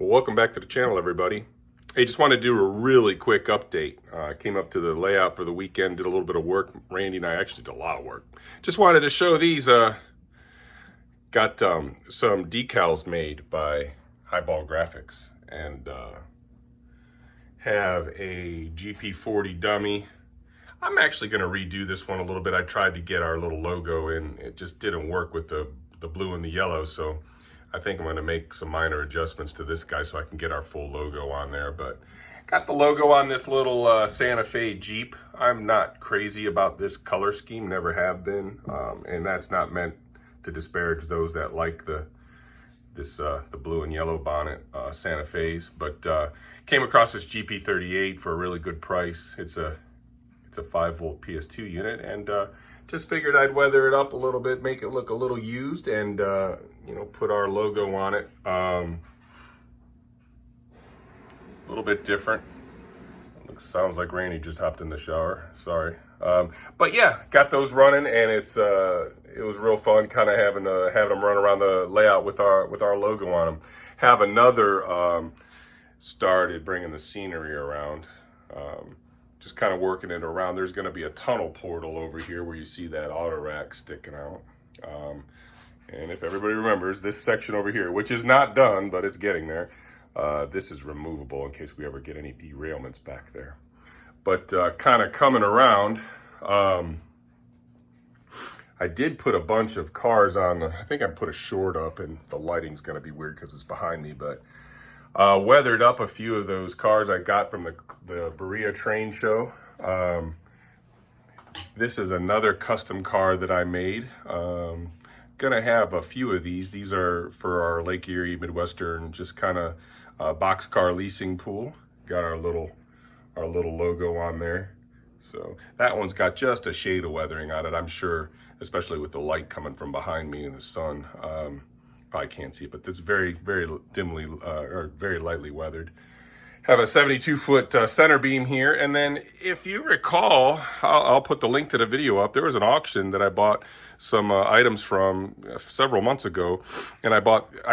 Well, welcome back to the channel, everybody. Hey, just want to do a really quick update. Came up to the layout for the weekend, did a little bit of work. Randy and I actually did a lot of work. Just wanted to show these. Got some decals made by Highball Graphics, and have a GP40 dummy. I'm actually going to redo this one a little bit. I tried to get our little logo in. It just didn't work with the blue and the yellow, so I think I'm going to make some minor adjustments to this guy so I can get our full logo on there. But got the logo on this little Santa Fe Jeep. I'm not crazy about this color scheme, never have been, and that's not meant to disparage those that like the blue and yellow bonnet Santa Fe's. But came across this GP38 for a really good price. It's a 5-volt PS2 unit, and just figured I'd weather it up a little bit, make it look a little used, and you know, put our logo on it. A little bit different. Sounds like Randy just hopped in the shower. Sorry. But yeah, got those running, and it was real fun, kind of having them run around the layout with our logo on them. Have another started bringing the scenery around. Just kind of working it around. There's going to be a tunnel portal over here where you see that auto rack sticking out. And if everybody remembers, this section over here, which is not done, but it's getting there, this is removable in case we ever get any derailments back there. But kind of coming around, I did put a bunch of cars on. I think I put a short up, and the lighting's going to be weird because it's behind me, but weathered up a few of those cars I got from the Berea train show. This is another custom car that I made. Gonna have a few of these. These are for our Lake Erie Midwestern, just kind of boxcar leasing pool. Got our little logo on there. So that one's got just a shade of weathering on it. I'm sure, especially with the light coming from behind me in the sun, probably can't see it, but it's very, very dimly or very lightly weathered. Have a 72-foot center beam here, and then if you recall, I'll put the link to the video up. There was an auction that I bought some items from several months ago, and I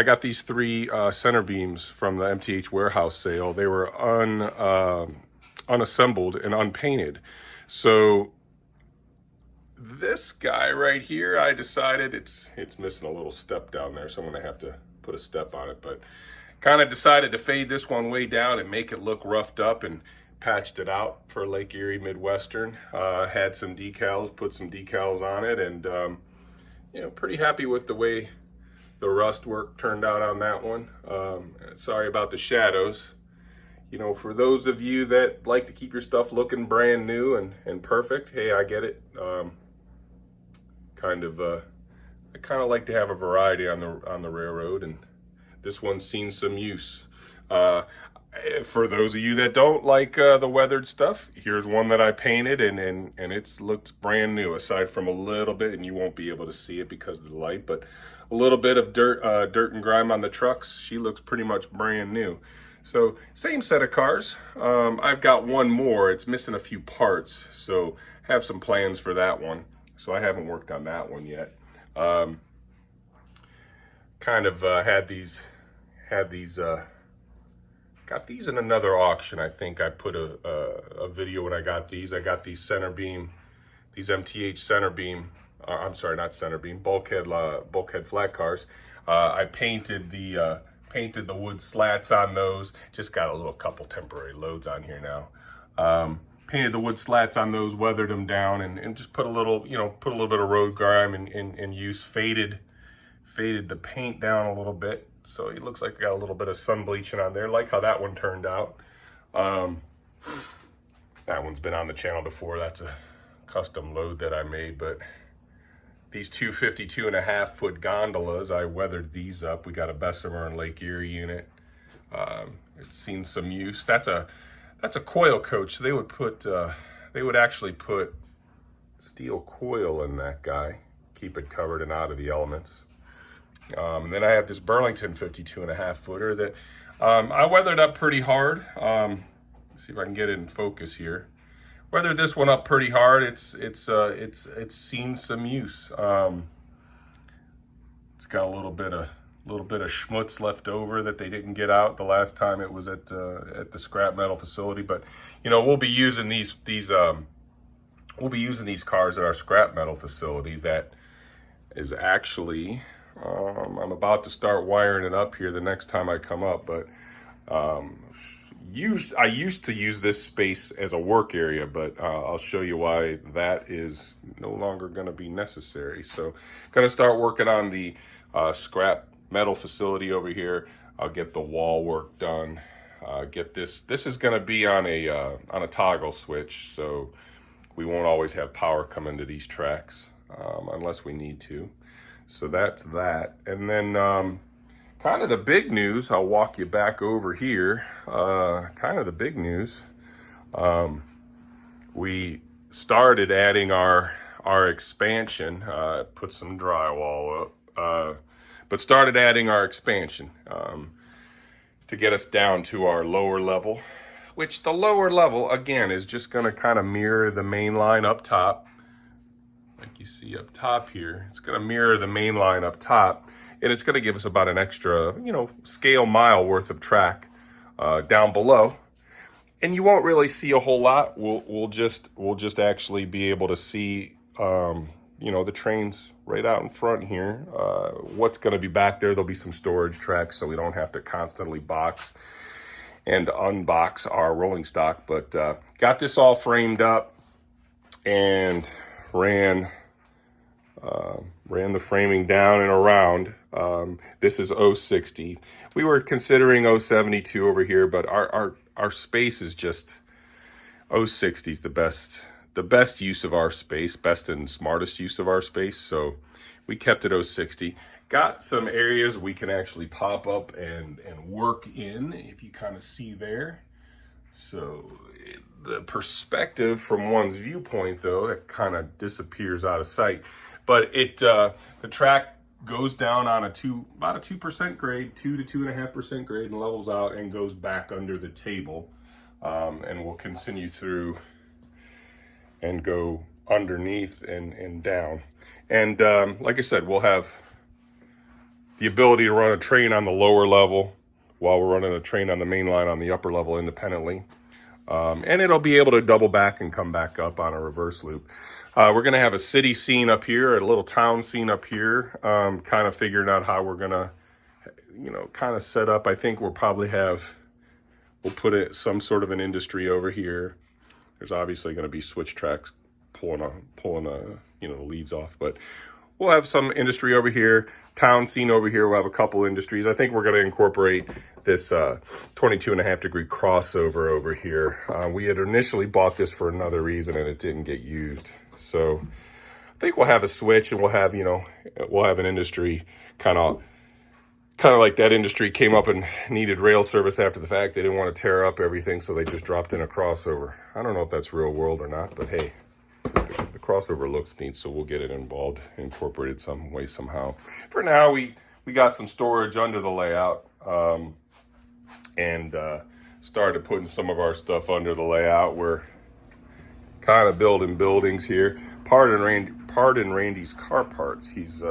got these 3 center beams from the MTH warehouse sale. They were unassembled and unpainted. So this guy right here, I decided it's missing a little step down there, so I'm gonna have to put a step on it, but kind of decided to fade this one way down and make it look roughed up, and patched it out for Lake Erie Midwestern. Had some decals, put some decals on it, and you know, pretty happy with the way the rust work turned out on that one. Sorry about the shadows. You know, for those of you that like to keep your stuff looking brand new and perfect, hey, I get it. I kind of like to have a variety on the railroad, and this one's seen some use. For those of you that don't like the weathered stuff, here's one that I painted, and it looks brand new, aside from a little bit, and you won't be able to see it because of the light, but a little bit of dirt and grime on the trucks. She looks pretty much brand new. So same set of cars. I've got one more. It's missing a few parts, so have some plans for that one. So I haven't worked on that one yet. Got these in another auction. I think I put a video when I got these. I got these center beam, these MTH center beam. I'm sorry, not center beam. Bulkhead flat cars. I painted the wood slats on those. Just got a couple temporary loads on here now. Painted the wood slats on those, weathered them down, and just put a little bit of road grime in use. Faded the paint down a little bit, so it looks like I got a little bit of sun bleaching on there. Like how that one turned out. That one's been on the channel before. That's a custom load that I made. But these 52.5-foot gondolas, I weathered these up. We got a Bessemer and Lake Erie unit. It's seen some use. That's a coil coach. They would actually put steel coil in that guy, keep it covered and out of the elements. And then I have this Burlington 52.5-footer that I weathered up pretty hard. Let's see if I can get it in focus here. Weathered this one up pretty hard. It's seen some use. It's got a little bit of little bit of schmutz left over that they didn't get out the last time it was at the scrap metal facility. But you know, we'll be using these cars at our scrap metal facility. That is actually, I'm about to start wiring it up here the next time I come up, but I used to use this space as a work area, but I'll show you why that is no longer going to be necessary. So going to start working on the scrap metal facility over here. I'll get the wall work done. Get this is going to be on a toggle switch, so we won't always have power come into these tracks unless we need to. So that's that. And then kind of the big news, I'll walk you back over here. Kind of the big news, we started adding our expansion, put some drywall up, but started adding our expansion to get us down to our lower level, which the lower level, again, is just going to kind of mirror the main line up top. Like you see up top here, it's going to mirror the main line up top, and it's going to give us about an extra, you know, scale mile worth of track down below. And you won't really see a whole lot. We'll just actually be able to see, you know, the trains right out in front here. What's going to be back there? There'll be some storage tracks, so we don't have to constantly box and unbox our rolling stock. But got this all framed up and ran the framing down and around. This is 060. We were considering 072 over here, but our space is just 060 is the best use of our space, best and smartest use of our space. So we kept it 060. Got some areas we can actually pop up and work in, if you kind of see there. So the perspective from one's viewpoint, though, it kind of disappears out of sight. But the track goes down on about a 2% grade, 2 to 2.5% grade, and levels out and goes back under the table. And we'll continue through and go underneath and down. And like I said, we'll have the ability to run a train on the lower level while we're running a train on the main line on the upper level independently. And it'll be able to double back and come back up on a reverse loop. We're going to have a city scene up here, a little town scene up here, kind of figuring out how we're going to, you know, kind of set up. I think we'll put some sort of an industry over here. There's obviously going to be switch tracks pulling you know, the leads off, but we'll have some industry over here, town scene over here. We'll have a couple industries. I think we're going to incorporate this 22.5 degree crossover over here. We had initially bought this for another reason and it didn't get used. So I think we'll have a switch and we'll have an industry kind of like that industry came up and needed rail service after the fact. They didn't want to tear up everything, so they just dropped in a crossover. I don't know if that's real world or not, but hey, the crossover looks neat, so we'll get it incorporated some way, somehow. For now, we got some storage under the layout, and started putting some of our stuff under the layout. We're kind of building buildings here. Pardon Randy's car parts. He's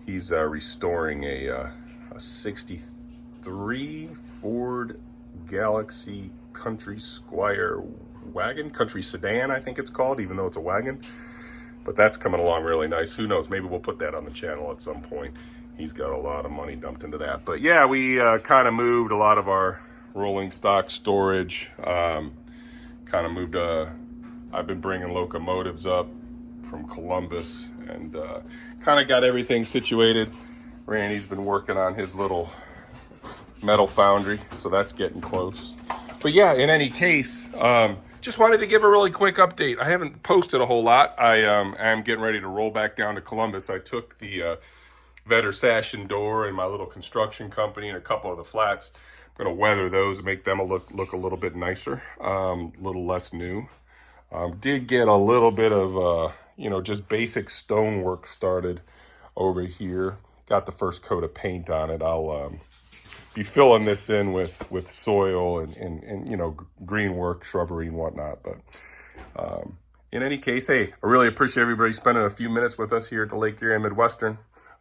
restoring a 63 Ford Galaxy Country Squire wagon, country sedan, I think it's called, even though it's a wagon. But that's coming along really nice. Who knows? Maybe we'll put that on the channel at some point. He's got a lot of money dumped into that. But yeah, we kind of moved a lot of our rolling stock storage. Kind of moved. I've been bringing locomotives up from Columbus and kind of got everything situated. Randy's been working on his little metal foundry, so that's getting close. But yeah, in any case, just wanted to give a really quick update. I haven't posted a whole lot. I am getting ready to roll back down to Columbus. I took the Vetter sash and door and my little construction company and a couple of the flats. I'm going to weather those and make them look a little bit nicer, a little less new. Did get a little bit of, just basic stonework started over here. Got the first coat of paint on it. I'll be filling this in with soil and green work, shrubbery and whatnot. But in any case, hey, I really appreciate everybody spending a few minutes with us here at the Lake Erie Midwestern.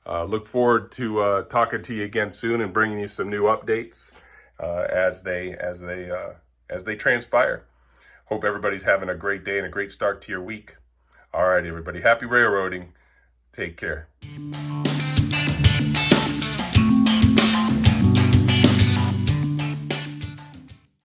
Look forward to talking to you again soon and bringing you some new updates as they transpire. Hope everybody's having a great day and a great start to your week. All right, everybody. Happy railroading. Take care.